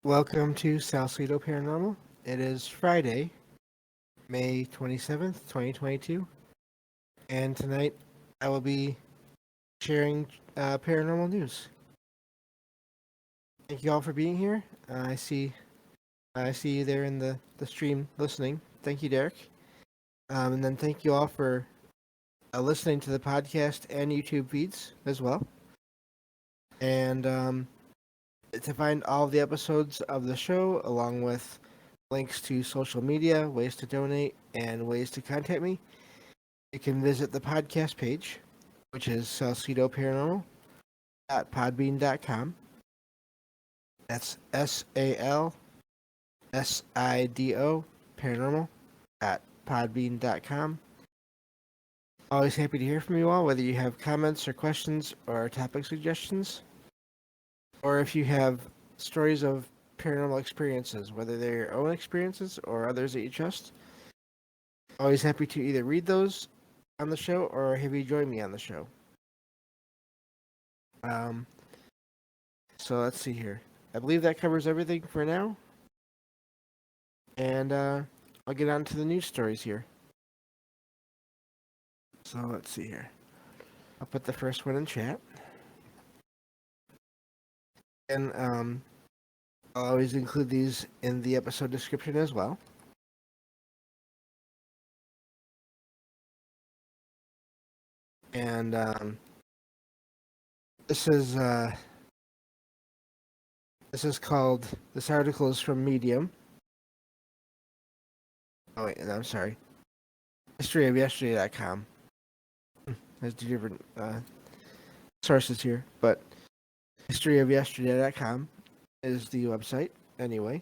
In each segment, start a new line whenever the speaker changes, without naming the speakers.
Welcome to Salcedo Paranormal. It is Friday, May 27th, 2022, and tonight I will be sharing paranormal news. Thank you all for being here. I see you there in the stream listening. Thank you, Derek. And then thank you all for listening to the podcast and YouTube feeds as well. And to find all of the episodes of the show, along with links to social media, ways to donate, and ways to contact me, you can visit the podcast page, which is salcidoparanormal.podbean.com. That's SALSIDO paranormal at podbean.com. Always happy to hear from you all, whether you have comments or questions or topic suggestions, or if you have stories of paranormal experiences, whether they're your own experiences or others that you trust. Always happy to either read those on the show or have you join me on the show. Um, so let's see here. I believe that covers everything for now. And I'll get on to the news stories here. So let's see here. I'll put the first one in chat. And I'll always include these in the episode description as well. And this is called. This article is from Medium. Oh wait, no, I'm sorry. Historyofyesterday.com. There's two different sources here, but historyofyesterday.com is the website anyway.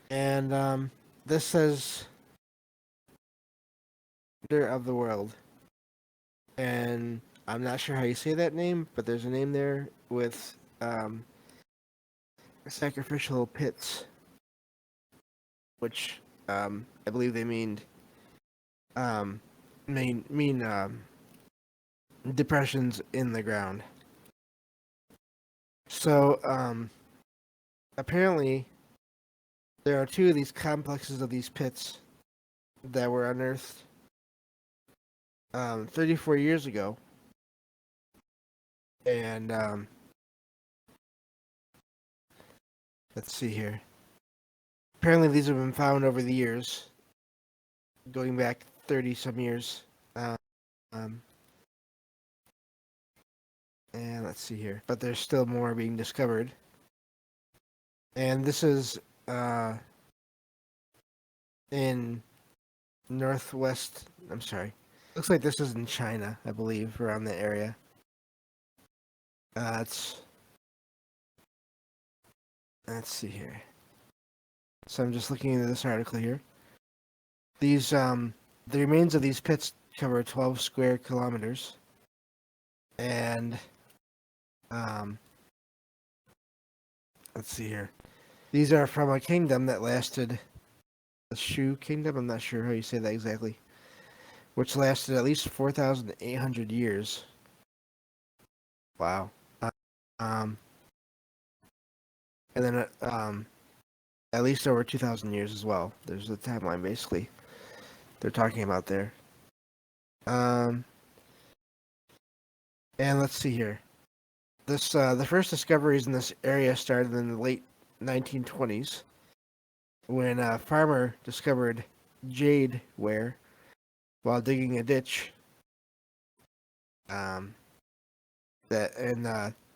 And this says Wonder of the World. And I'm not sure how you say that name, but there's a name there with sacrificial pits, which I believe they mean depressions in the ground. So apparently there are two of these complexes of these pits that were unearthed 34 years ago. And let's see here. Apparently these have been found over the years, going back 30 some years. And let's see here. But there's still more being discovered. And this is in northwest. I'm sorry. Looks like this is in China, I believe, around the area. Let's see here. So I'm just looking into this article here. These the remains of these pits cover 12 square kilometers, and let's see here. These are from a kingdom that lasted, the Shu Kingdom. I'm not sure how you say that exactly, which lasted at least 4,800 years. Wow. And then at least over 2,000 years as well. There's the timeline basically they're talking about there. And let's see here. This the first discoveries in this area started in the late 1920s when a farmer discovered jade ware while digging a ditch.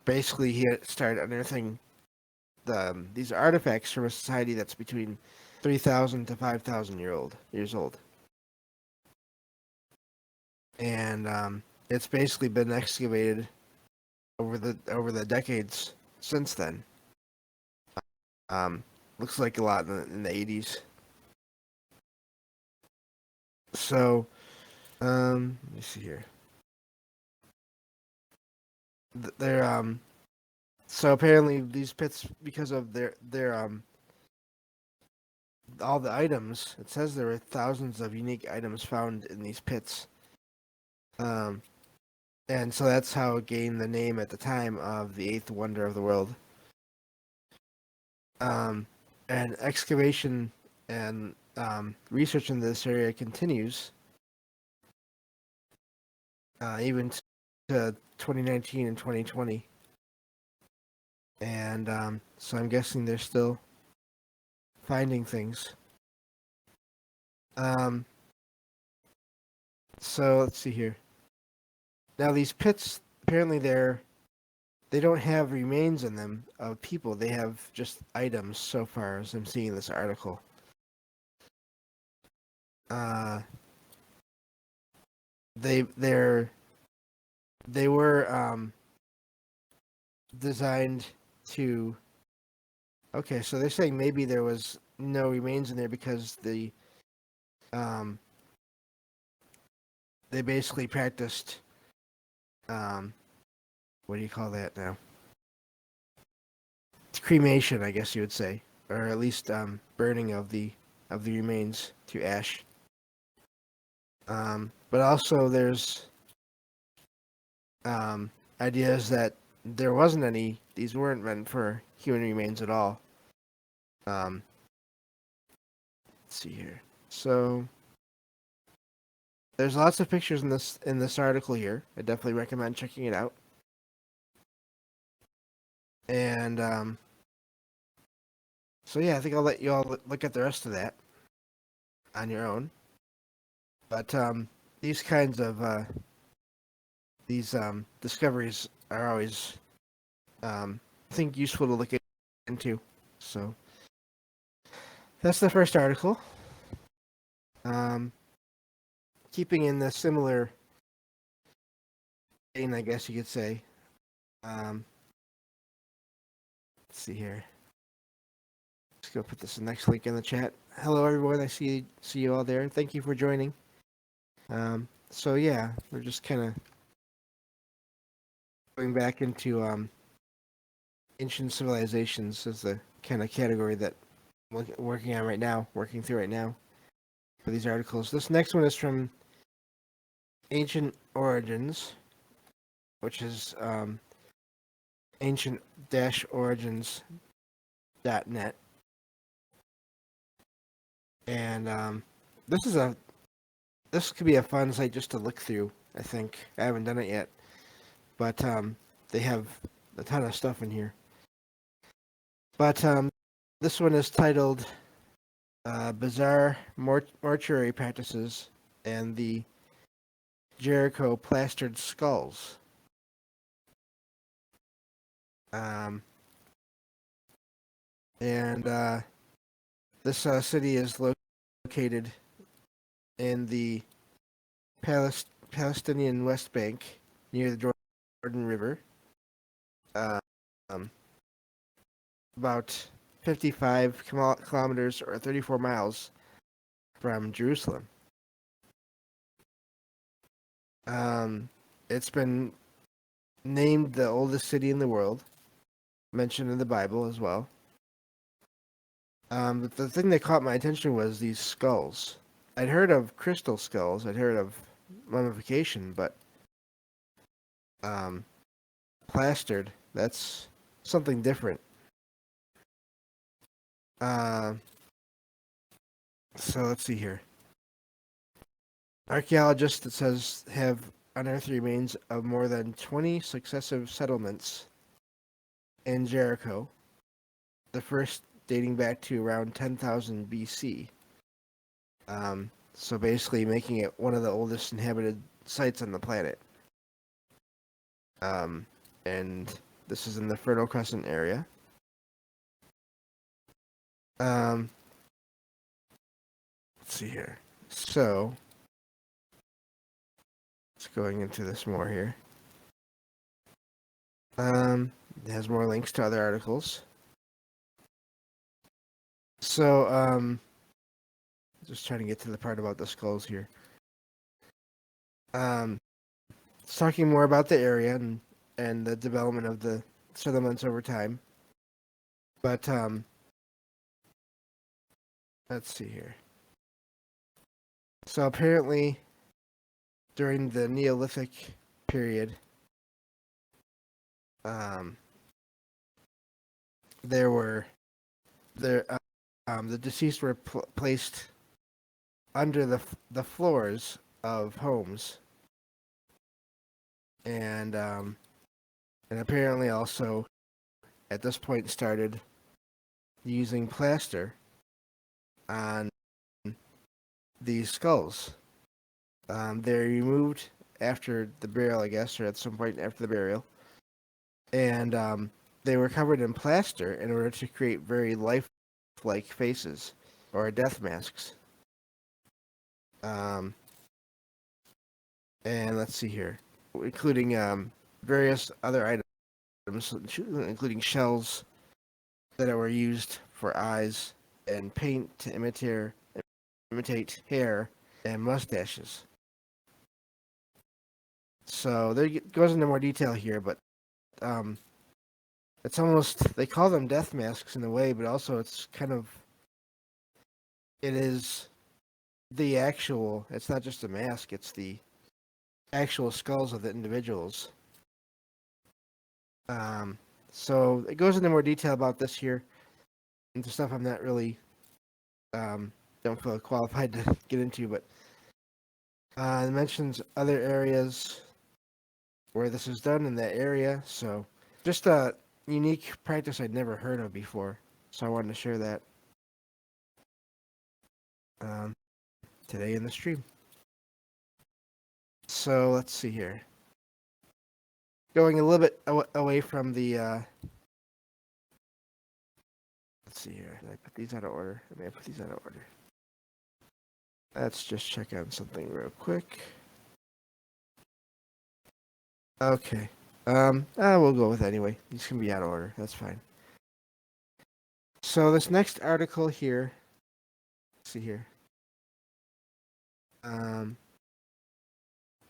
Basically he started unearthing these artifacts from a society that's between 3,000 to 5,000 years old, and it's basically been excavated over the decades since then. Looks like a lot in the 80s. So, let me see here. So apparently these pits, because of their all the items, it says there were thousands of unique items found in these pits. And so that's how it gained the name at the time of the eighth wonder of the world. And excavation and research in this area continues, even to 2019 and 2020. And so I'm guessing they're still finding things. So let's see here. Now these pits, apparently they don't have remains in them of people. They have just items so far as I'm seeing this article. They were designed to. Okay, so they're saying maybe there was no remains in there because um they basically practiced what do you call that now? It's cremation, I guess you would say, or at least burning of the remains to ash. But also there's ideas that there wasn't any. These weren't meant for human remains at all. Let's see here. So there's lots of pictures in this article here. I definitely recommend checking it out. And so yeah, I think I'll let you all look at the rest of that on your own. But these kinds of discoveries are always I think useful to look into. So that's the first article. Keeping in the similar vein, I guess you could say. Let's see here. Let's go put this next link in the chat. Hello, everyone. I see you all there. Thank you for joining. So yeah, we're just kind of going back into ancient civilizations as the kind of category that I'm working through right now for these articles. This next one is from Ancient Origins, which is ancient-origins.net. And this could be a fun site just to look through, I think. I haven't done it yet. But they have a ton of stuff in here. But this one is titled Bizarre Mortuary Practices and the Jericho Plastered Skulls. This city is located in the Palestinian West Bank near the Jordan River, about 55 kilometers or 34 miles from Jerusalem. It's been named the oldest city in the world, mentioned in the Bible as well. But the thing that caught my attention was these skulls. I'd heard of crystal skulls, I'd heard of mummification, but plastered, that's something different. So let's see here. Archaeologists, it says, have unearthed remains of more than 20 successive settlements in Jericho, the first dating back to around 10,000 BC. So basically making it one of the oldest inhabited sites on the planet. And this is in the Fertile Crescent area. Let's see here. So, it's going into this more here. It has more links to other articles. So, just trying to get to the part about the skulls here. It's talking more about the area and the development of the settlements over time. But let's see here. So apparently, during the Neolithic period, there were the deceased were placed under the floors of homes, and apparently also at this point started using plaster on these skulls. They're removed after the burial, I guess, or at some point after the burial, and they were covered in plaster in order to create very lifelike faces or death masks. And let's see here, including various other items, including shells that were used for eyes and paint to imitate hair and mustaches. So there goes into more detail here, but it's almost, they call them death masks in a way, but also it's kind of, it is the actual, it's not just a mask, it's the actual skulls of the individuals. So it goes into more detail about this here, into stuff I'm not really, don't feel qualified to get into, but it mentions other areas where this is done in that area. So just a unique practice I'd never heard of before. So I wanted to share that today in the stream. So let's see here. Going a little bit away from the, let's see here. Did I put these out of order? I may have put these out of order. Let's just check on something real quick. Okay. We'll go with it anyway. These can be out of order. That's fine. So this next article here, let's see here.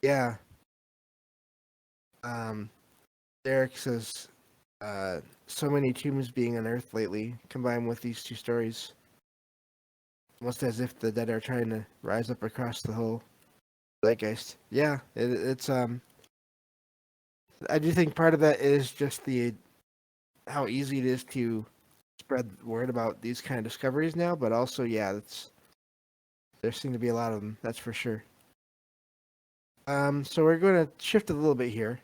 Yeah. Derek says, so many tombs being unearthed lately, combined with these two stories, almost as if the dead are trying to rise up across the whole zeitgeist. Yeah, it's I do think part of that is just how easy it is to spread word about these kind of discoveries now, but also, yeah, there seem to be a lot of them, that's for sure. So we're going to shift a little bit here.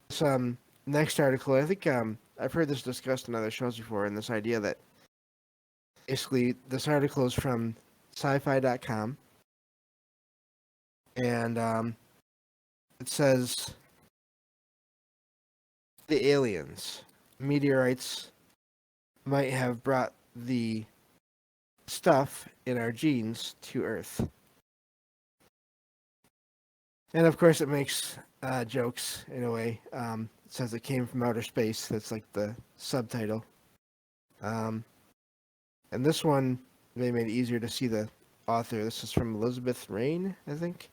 This next article, I think I've heard this discussed in other shows before, and this idea that basically this article is from sci-fi.com, and it says the aliens, meteorites might have brought the stuff in our genes to Earth. And of course, it makes jokes in a way. It says it came from outer space. That's like the subtitle. And this one, they made it easier to see the author. This is from Elizabeth Rain, I think.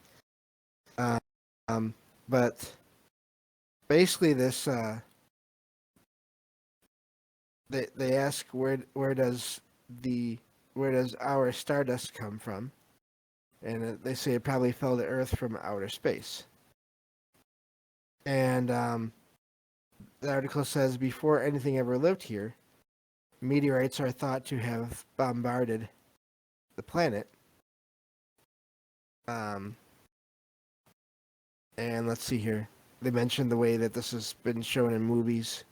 But basically, this they ask where does our stardust come from, and they say it probably fell to Earth from outer space. And the article says before anything ever lived here, meteorites are thought to have bombarded the planet. And let's see here. They mentioned the way that this has been shown in movies.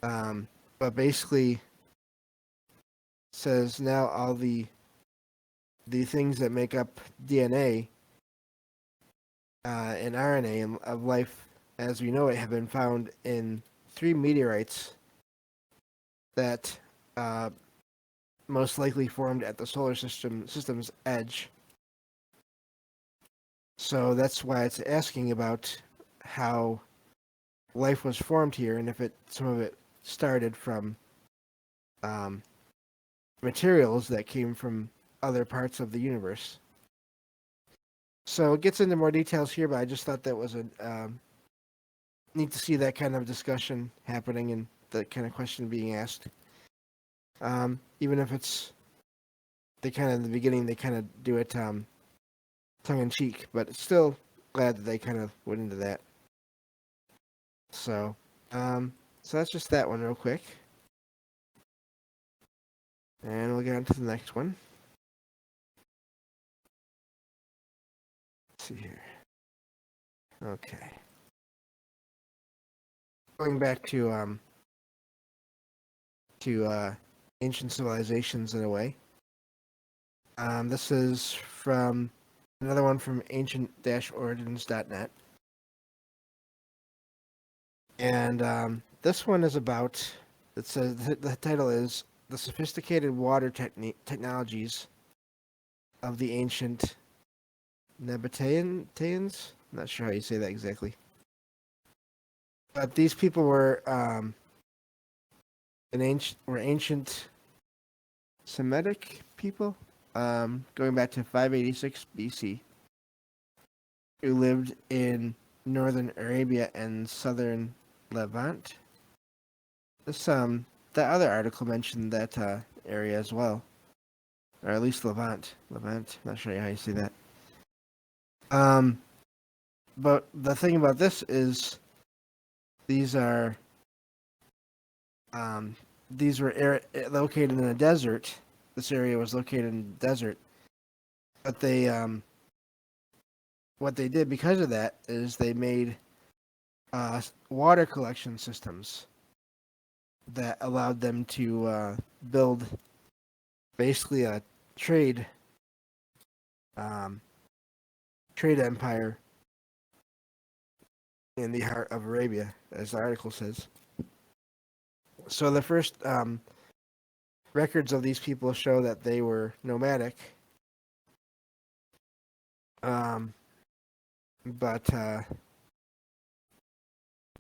But basically says now all the things that make up DNA and RNA of life as we know it have been found in 3 meteorites that most likely formed at the solar system's edge. So that's why it's asking about how life was formed here, and if some of it started from materials that came from other parts of the universe. So it gets into more details here, but I just thought that was a neat to see that kind of discussion happening and the kind of question being asked. Even if it's in the beginning they kind of do it tongue in cheek, but it's still glad that they kind of went into that. So, so that's just that one real quick. And we'll get on to the next one. Let's see here. Okay. Going back to ancient civilizations in a way. This is from another one from ancient-origins.net. And this one is about, it says, the title is The Sophisticated Water Technologies of the Ancient Nabateans? I'm not sure how you say that exactly. But these people were ancient Semitic people, going back to 586 BC, who lived in northern Arabia and southern Levant. This that other article mentioned that area as well, or at least Levant. Not sure how you say that. But the thing about this is these were located in a desert. This area was located in the desert, but what they did because of that is they made water collection systems that allowed them to build basically a trade empire in the heart of Arabia, as the article says. So the first records of these people show that they were nomadic. And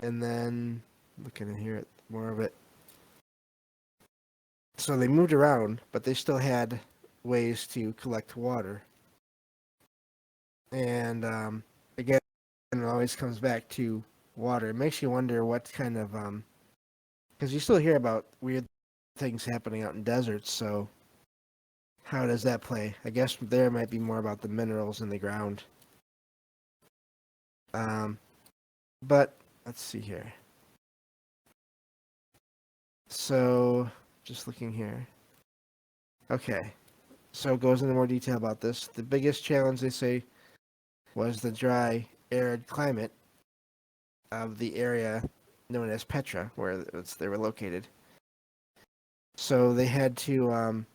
then looking in here at more of it. So they moved around, but they still had ways to collect water. And again, it always comes back to water. It makes you wonder what kind of because you still hear about weird things happening out in deserts. So how does that play? I guess there might be more about the minerals in the ground. But let's see here. So just looking here. Okay. So it goes into more detail about this. The biggest challenge, they say, was the dry, arid climate of the area known as Petra, where they were located. So they had to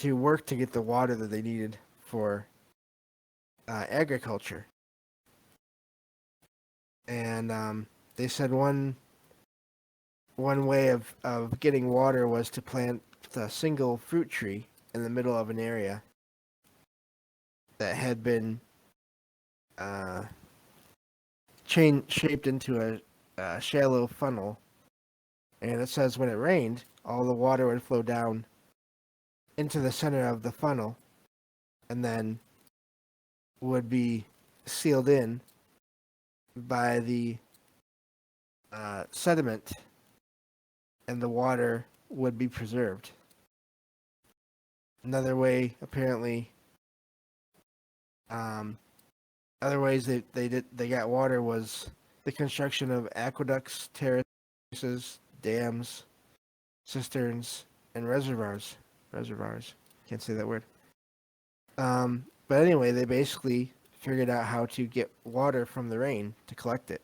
work to get the water that they needed for agriculture. And they said one way of getting water was to plant a single fruit tree in the middle of an area that had been shaped into a shallow funnel. And it says when it rained, all the water would flow down into the center of the funnel and then would be sealed in by the sediment, and the water would be preserved. Another way, apparently, other ways they got water was the construction of aqueducts, terraces, dams, cisterns, and reservoirs. Can't say that word. But anyway, they basically figured out how to get water from the rain to collect it.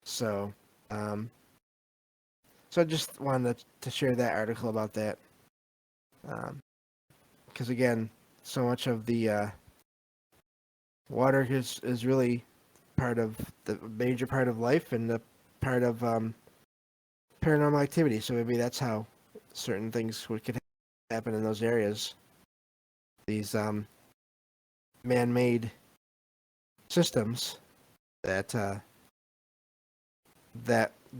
So I just wanted to share that article about that. Because again, so much of the water is really part of the major part of life and the part of paranormal activity. So maybe that's how certain things could happen in those areas. These man-made systems that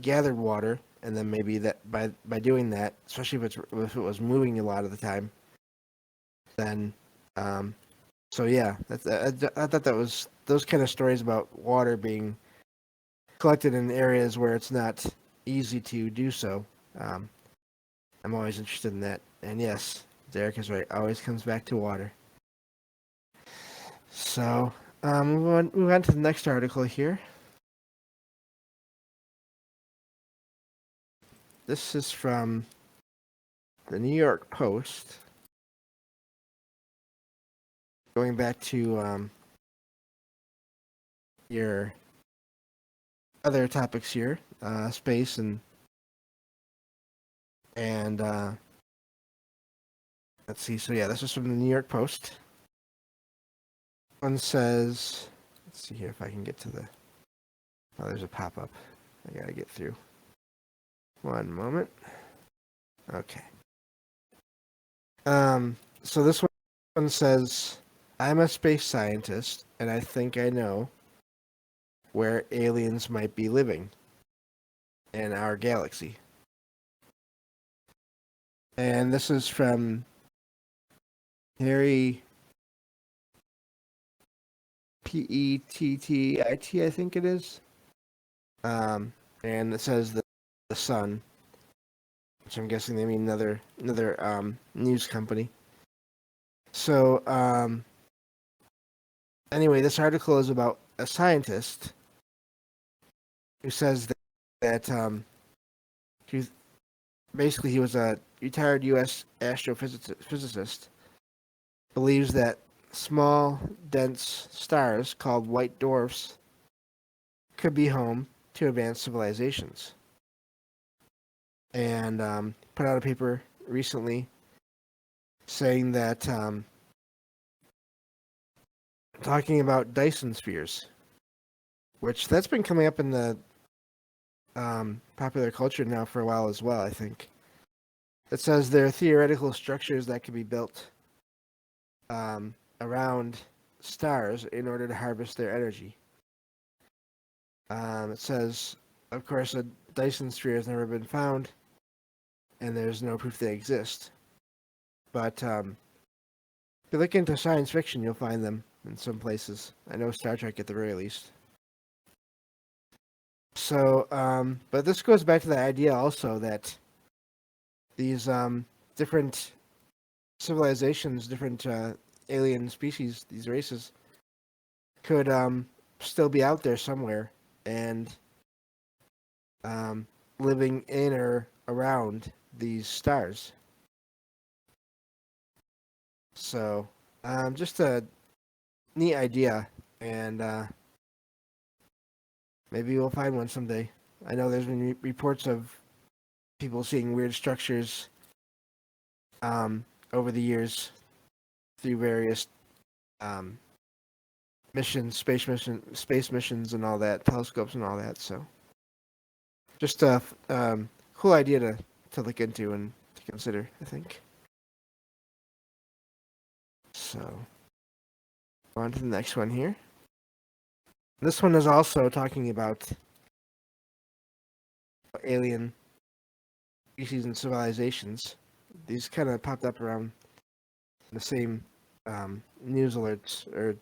gathered water, and then maybe that by doing that, especially if it was moving a lot of the time, then so yeah, I thought that was those kind of stories about water being collected in areas where it's not easy to do so. I'm always interested in that, and yes, Derek is right. Always comes back to water. So move on to the next article here. This is from the New York Post. Going back to your other topics here, space and let's see. So yeah, this is from the New York Post. One says, let's see here if I can get to the. Oh, there's a pop-up. I gotta get through. One moment. Okay. So this one says, I'm a space scientist, and I think I know where aliens might be living in our galaxy. And this is from Harry Pettit, I think it is. And it says the Sun, which I'm guessing they mean another news company. So anyway, this article is about a scientist who says that he was a retired U.S. astrophysicist, believes that small, dense stars called white dwarfs could be home to advanced civilizations. And put out a paper recently saying that, talking about Dyson Spheres, which that's been coming up in the popular culture now for a while as well, I think. It says there are theoretical structures that can be built around stars in order to harvest their energy. It says, of course, a Dyson Sphere has never been found, and there's no proof they exist. But if you look into science fiction, you'll find them in some places. I know Star Trek at the very least. So, but this goes back to the idea also that these different civilizations, different alien species, these races, could still be out there somewhere and living in or around these stars. So, just a neat idea, and maybe we'll find one someday. I know there's been reports of people seeing weird structures over the years through various missions, space missions, and all that, telescopes and all that. So, just a cool idea to look into and to consider, I think. So, on to the next one here. This one is also talking about alien species and civilizations. These kind of popped up around the same news alerts, or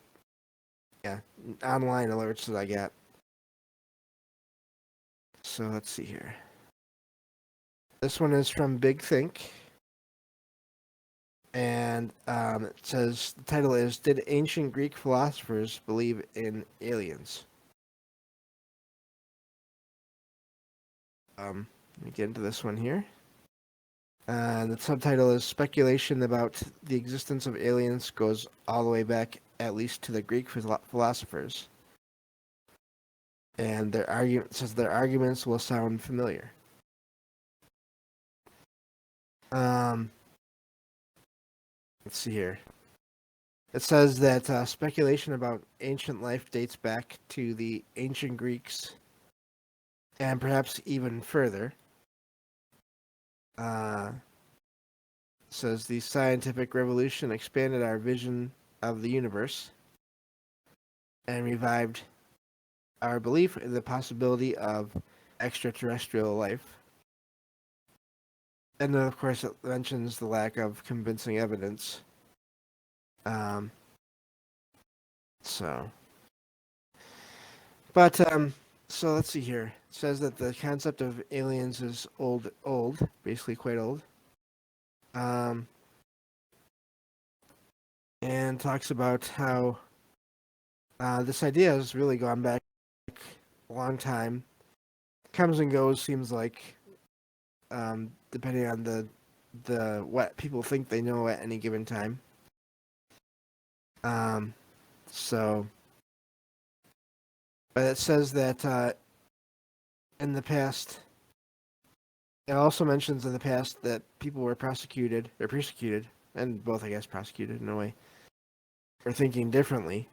online alerts that I got. So let's see here. This one is from Big Think, and it says, the title is, Did Ancient Greek Philosophers Believe in Aliens? Let me get into this one here. The subtitle is, Speculation about the existence of aliens goes all the way back at least to the Greek philosophers. And their arguments will sound familiar. Let's see here. It says that speculation about ancient life dates back to the ancient Greeks and perhaps even further. Says the scientific revolution expanded our vision of the universe and revived our belief in the possibility of extraterrestrial life. And then, of course, it mentions the lack of convincing evidence. So let's see here. It says that the concept of aliens is old, basically quite old. And talks about how this idea has really gone back a long time. Comes and goes, seems like, depending on the what people think they know at any given time. So, but it says that in the past, it also mentions in the past that people were persecuted, and both, I guess, prosecuted in a way, for thinking differently.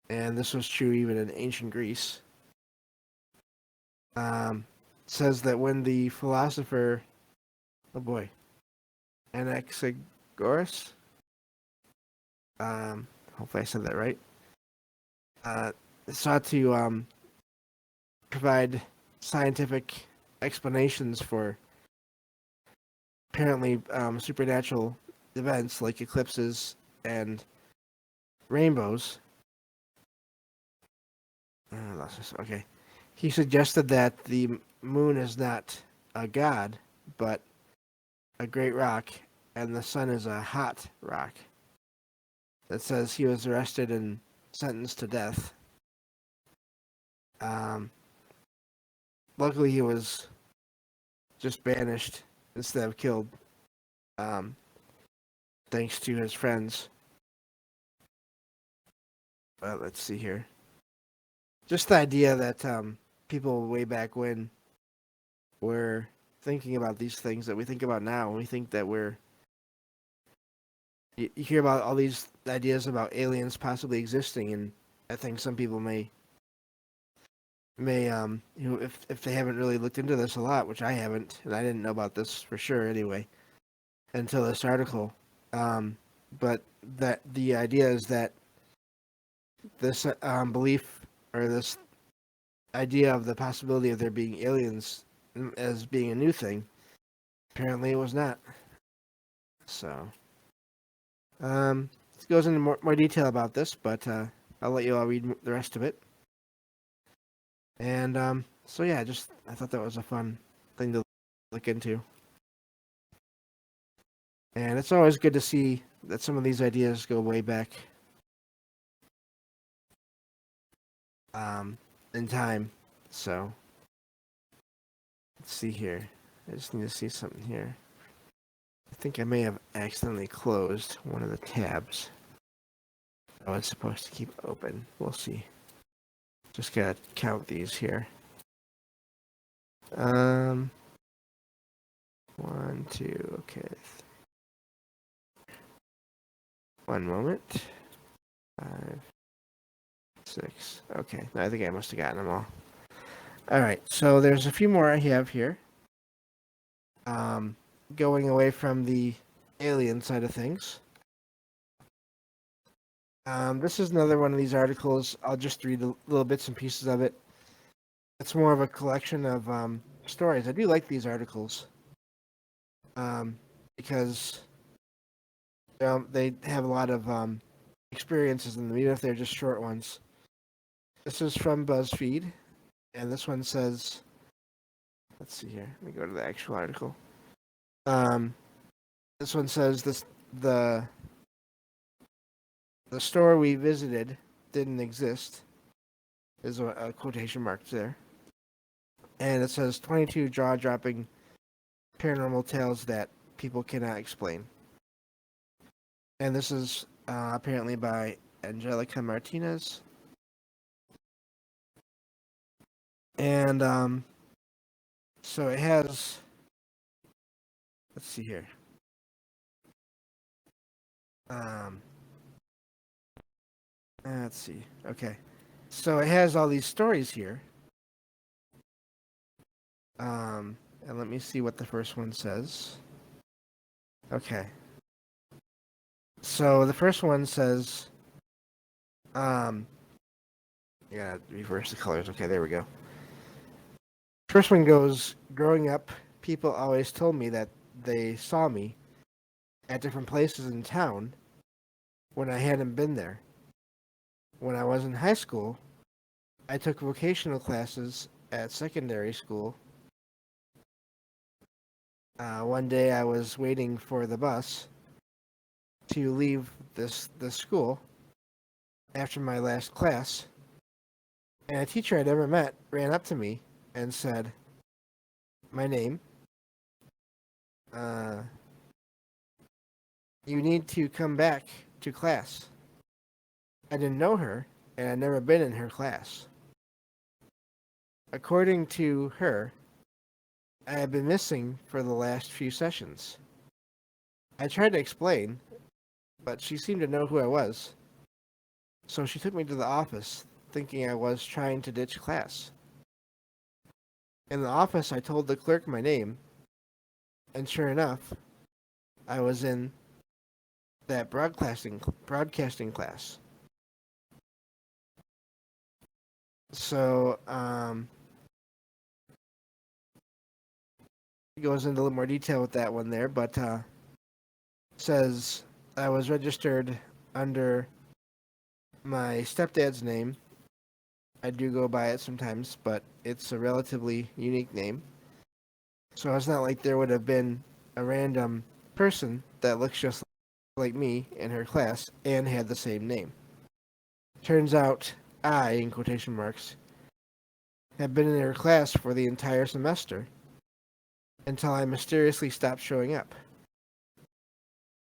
And this was true even in ancient Greece. Says that when the philosopher, oh boy, Anaxagoras, hopefully I said that right, sought to provide scientific explanations for apparently supernatural events like eclipses and rainbows. Okay. He suggested that the moon is not a god, but a great rock, and the sun is a hot rock. That says he was arrested and sentenced to death. Luckily, he was just banished instead of killed, thanks to his friends. But let's see here. Just the idea that people way back when were thinking about these things that we think about now, and we think that we're... You hear about all these ideas about aliens possibly existing, and I think some people may if they haven't really looked into this a lot, which I haven't, and I didn't know about this for sure anyway until this article. But that the idea is that this belief, or this idea of the possibility of there being aliens as being a new thing, apparently it was not. So, it goes into more detail about this, but I'll let you all read the rest of it. And so yeah, I thought that was a fun thing to look into. And it's always good to see that some of these ideas go way back in time. So let's see here. I just need to see something here. I think I may have accidentally closed one of the tabs I was supposed to keep open. We'll see. Just gotta count these here. 1, 2, okay. 1 moment. 5, 6. Okay, I think I must have gotten them all. Alright, so there's a few more I have here. Going away from the alien side of things. This is another one of these articles. I'll just read little bits and pieces of it. It's more of a collection of stories. I do like these articles because they have a lot of experiences in them, even if they're just short ones. This is from BuzzFeed, and this one says, let's see here. Let me go to the actual article. This one says the store we visited didn't exist. There's a quotation mark there. And it says 22 jaw-dropping paranormal tales that people cannot explain. And this is apparently by Angelica Martinez. And so it has... Let's see here. Let's see. Okay. So it has all these stories here. And let me see what the first one says. Okay. So the first one says, yeah, reverse the colors. Okay, there we go. First one goes, growing up, people always told me that they saw me at different places in town when I hadn't been there. When I was in high school, I took vocational classes at secondary school. One day I was waiting for the bus to leave the school after my last class, and a teacher I'd never met ran up to me and said my name uh, you need to come back to class. I didn't know her, and I'd never been in her class. According to her, I had been missing for the last few sessions. I tried to explain, but she seemed to know who I was, so she took me to the office, thinking I was trying to ditch class. In the office, I told the clerk my name, and sure enough, I was in that broadcasting class. So, it goes into a little more detail with that one there, but says I was registered under my stepdad's name. I do go by it sometimes, but it's a relatively unique name. So it's not like there would have been a random person that looks just like me in her class and had the same name. Turns out I, in quotation marks, had been in her class for the entire semester until I mysteriously stopped showing up.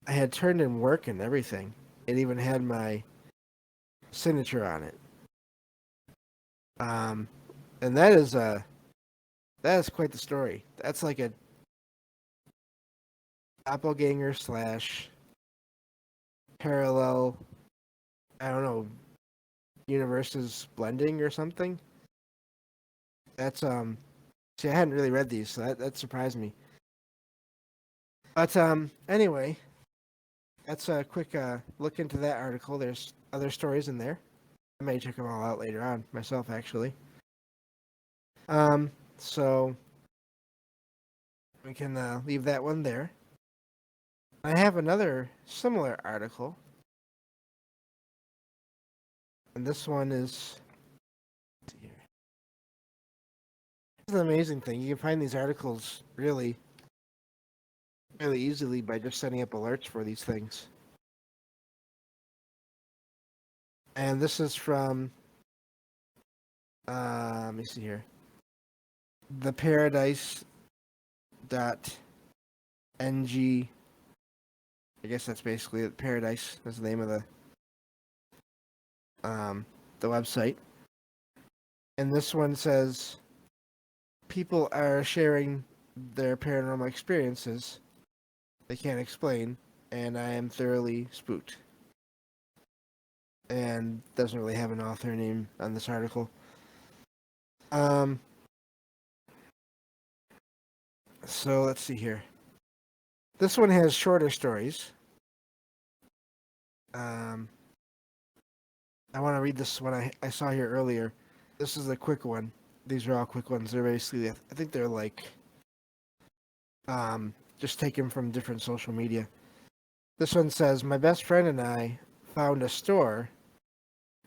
I had turned in work and everything. It even had my signature on it. And that is quite the story. That's like a doppelganger slash parallel, I don't know, universes blending or something. That's see, I hadn't really read these, so that surprised me. But anyway, that's a quick look into that article. There's other stories in there. I may check them all out later on myself, actually. So we can leave that one there. I have another similar article, and this one is. It's an amazing thing. You can find these articles really easily by just setting up alerts for these things. And this is from, let me see here, the paradise.ng. I guess that's basically it. Paradise is the name of the website. And this one says, people are sharing their paranormal experiences they can't explain, and I am thoroughly spooked. And doesn't really have an author name on this article. So let's see here. This one has shorter stories. I want to read this one I saw here earlier. This is a quick one. These are all quick ones. They're basically, I think they're like, just taken from different social media. This one says, my best friend and I found a store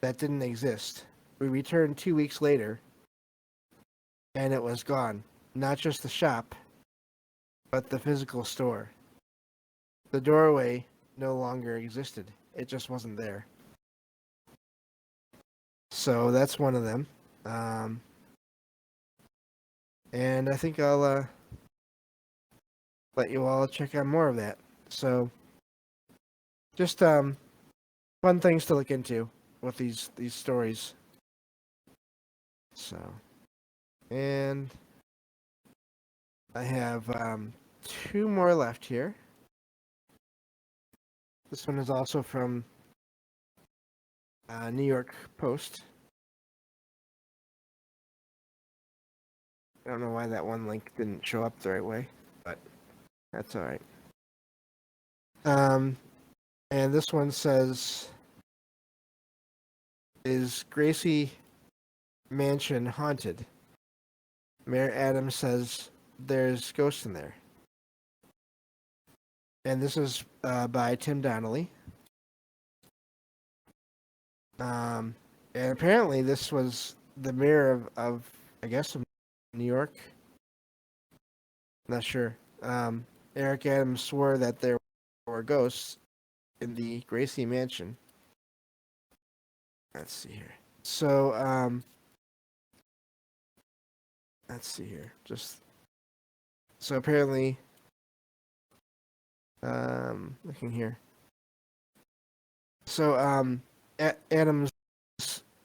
that didn't exist. We returned 2 weeks later, and it was gone. Not just the shop, but the physical store. The doorway no longer existed. It just wasn't there. So that's one of them. And I think I'll let you all check out more of that. So just fun things to look into with these stories. So, and I have 2 more left here. This one is also from New York Post. I don't know why that one link didn't show up the right way, but that's all right. And this one says, is Gracie Mansion haunted? Mayor Adams says there's ghosts in there. And this is by Tim Donnelly. And apparently this was the mayor of I guess, New York. Not sure. Eric Adams swore that there were ghosts in the Gracie Mansion. Let's see here. So, let's see here. So apparently, Looking here. So Adams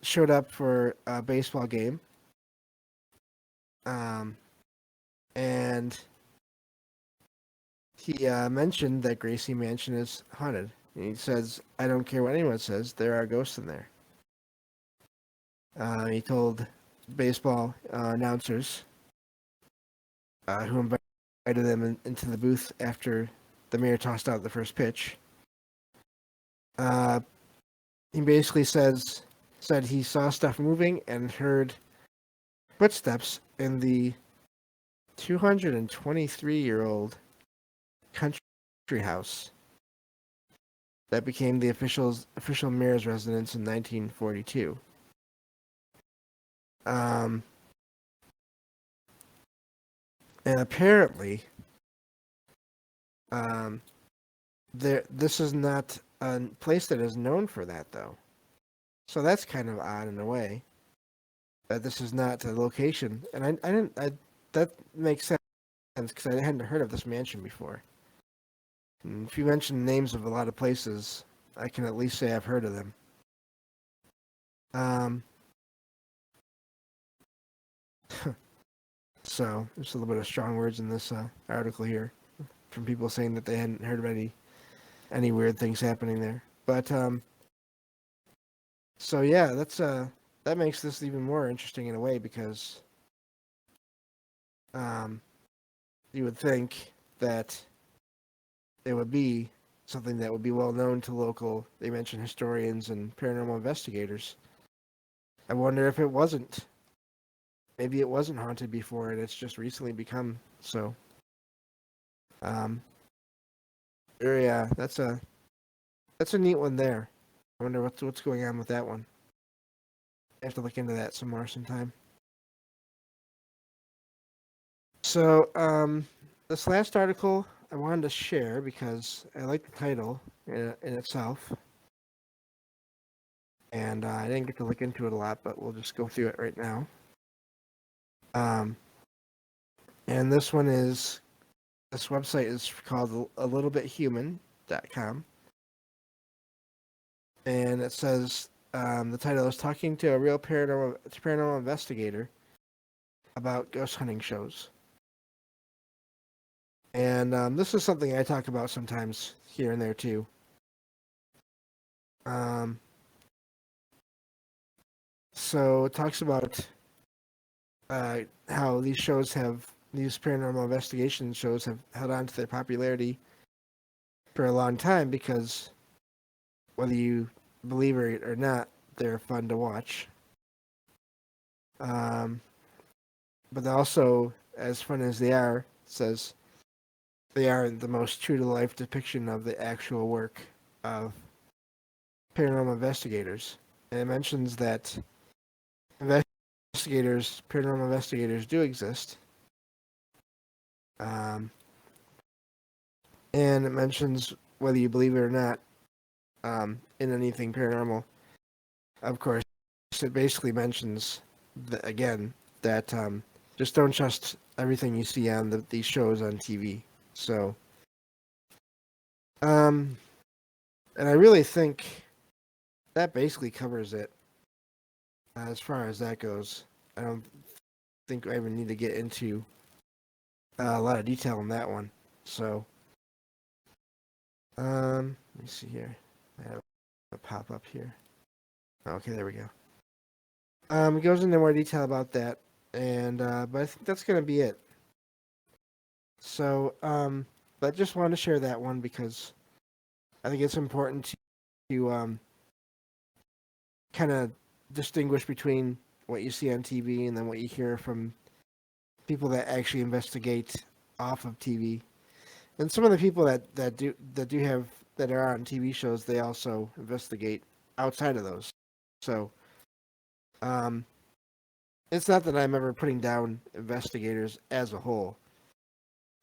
showed up for a baseball game. And he mentioned that Gracie Mansion is haunted. And he says, "I don't care what anyone says. There are ghosts in there." He told baseball announcers who invited them into the booth after the mayor tossed out the first pitch. He basically said he saw stuff moving and heard footsteps in the 223-year-old country house that became the official mayor's residence in 1942. And apparently, this is not a place that is known for that, though. So that's kind of odd in a way that this is not a location. And that makes sense because I hadn't heard of this mansion before. And if you mention names of a lot of places, I can at least say I've heard of them. So there's a little bit of strong words in this article here from people saying that they hadn't heard of any weird things happening there. But so yeah, that makes this even more interesting in a way because you would think that it would be something that would be well known to local, they mentioned historians and paranormal investigators. I wonder if it wasn't. Maybe it wasn't haunted before and it's just recently become so. Yeah, that's a neat one there. I wonder what's going on with that one. I have to look into that some more sometime. So, this last article I wanted to share because I like the title in itself. And I didn't get to look into it a lot, but we'll just go through it right now. And this website is called alittlebithuman.com. And it says, the title is Talking to a Real Paranormal Investigator About Ghost Hunting Shows. And this is something I talk about sometimes here and there too. So it talks about how these paranormal investigation shows have held on to their popularity for a long time because whether you believe it or not, they're fun to watch. But also, as fun as they are, it says they are the most true-to-life depiction of the actual work of paranormal investigators. And it mentions that paranormal investigators do exist. And it mentions whether you believe it or not in anything paranormal. Of course, it basically mentions, that just don't trust everything you see on these shows on TV. So, and I really think that basically covers it as far as that goes. I don't think I even need to get into a lot of detail on that one. So, let me see here. I have a pop up here. Okay, there we go. It goes into more detail about that, and but I think that's gonna be it. So, but just wanted to share that one because I think it's important to kind of distinguish between what you see on TV and then what you hear from people that actually investigate off of TV. And some of the people that are on TV shows, they also investigate outside of those. So, it's not that I'm ever putting down investigators as a whole.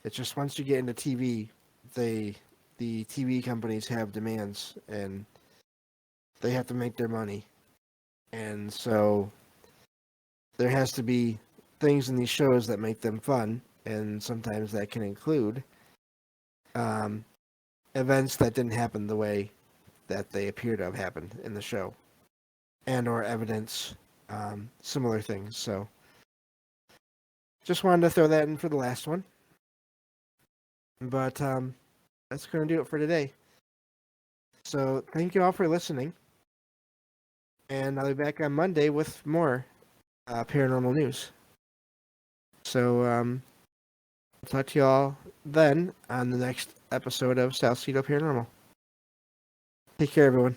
It's just once you get into TV, the TV companies have demands and they have to make their money. And so there has to be things in these shows that make them fun, and sometimes that can include events that didn't happen the way that they appear to have happened in the show, and or evidence similar things. So just wanted to throw that in for the last one. But that's going to do it for today. So thank you all for listening. And I'll be back on Monday with more paranormal news. So I'll talk to you all then on the next episode of Salcedo Paranormal. Take care, everyone.